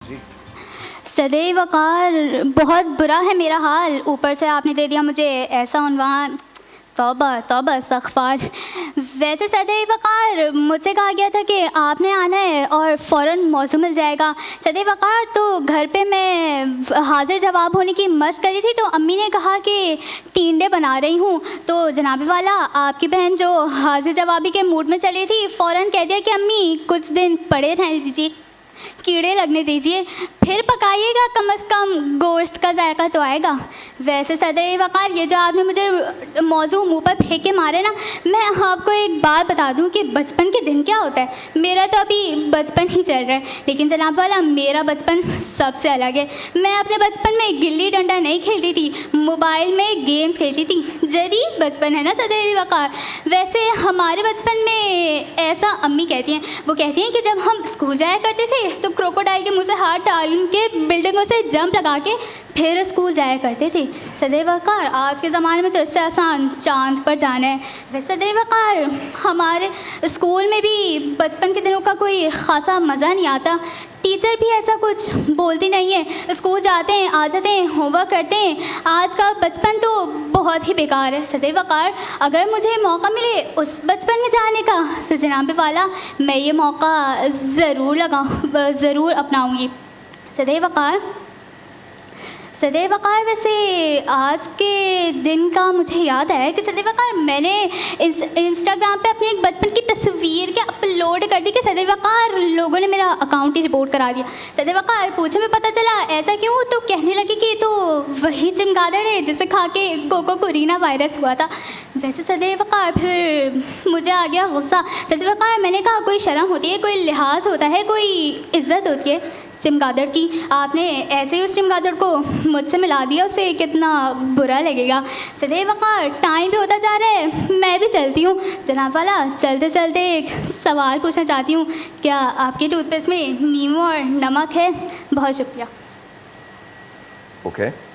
जी। सदैव वक़ार, बहुत बुरा है मेरा हाल, ऊपर से आपने दे दिया मुझे ऐसा उन्वान। तौबा तौबा इस्तग़फ़ार। वैसे सदैव वक़ार, मुझसे कहा गया था कि आपने आना है और फ़ौरन मौज़ू मिल जाएगा। सदैव वक़ार, तो घर पे मैं हाज़िर जवाब होने की मशक़ करी थी, तो अम्मी ने कहा कि टींडे बना रही हूँ। तो जनाब वाला, आपकी बहन जो हाज़िर जवाबी के मूड में चली थी, फ़ौरन कह दिया कि अम्मी कुछ दिन पड़े रहने दीजिए, कीड़े लगने दीजिए, फिर पकाइएगा, कम से कम गोश्त का जायका तो आएगा। वैसे सदैव वक़ार, ये जो आपने मुझे मौजू मुंह पर फेंक के मारे ना, मैं आपको एक बात बता दूं कि बचपन के दिन क्या होता है। मेरा तो अभी बचपन ही चल रहा है, लेकिन जनाब वाला, मेरा बचपन सबसे अलग है। मैं अपने बचपन में गिल्ली डंडा नहीं खेलती थी, मोबाइल में गेम्स खेलती थी। जदीद बचपन है ना सदैव वक़ार। वैसे हमारे बचपन में ऐसा अम्मी कहती हैं, वो कहती हैं कि जब हम स्कूल जाया करते थे तो क्रोकोडाइल के मुंह से हाथ डाल के बिल्डिंगों से जंप लगा के फिर स्कूल जाया करते थे। सदैव वक़ार, आज के ज़माने में तो इससे आसान चांद पर जाना है। वैसे सदैव वक़ार, हमारे स्कूल में भी बचपन के दिनों का कोई ख़ासा मज़ा नहीं आता। टीचर भी ऐसा कुछ बोलती नहीं है, स्कूल जाते हैं, आ जाते हैं, होमवर्क करते हैं। आज का बचपन तो बहुत ही बेकार है। सदैव वक़ार, अगर मुझे मौका मिले उस बचपन में जाने का, तो जनाब वाला, मैं ये मौका ज़रूर अपनाऊँगी। सदैव वक़ार, वैसे आज के दिन का मुझे याद आया कि सदैव वक़ार, मैंने इंस्टाग्राम पे अपनी एक बचपन की तस्वीर के अपलोड कर दी कि सदैव वक़ार, लोगों ने मेरा अकाउंट ही रिपोर्ट करा दिया। सदैव वक़ार, पूछे में पता चला ऐसा क्यों, तो कहने लगी कि तो वही चमगादड़ है जिसे खा के कोरोना वायरस हुआ था। वैसे सदैव वक़ार, फिर मुझे आ गया गुस्सा। सदैव वक़ार, मैंने कहा कोई शर्म होती है, कोई लिहाज होता है, कोई इज़्ज़त होती है चमगादड़ की। आपने ऐसे ही उस चमगादड़ को मुझसे मिला दिया, उसे कितना बुरा लगेगा। सदैव वक़ार, टाइम भी होता जा रहा है, मैं भी चलती हूँ। जनाब वाला, चलते चलते एक सवाल पूछना चाहती हूँ, क्या आपके टूथपेस्ट में नींबू और नमक है? बहुत शुक्रिया। ओके।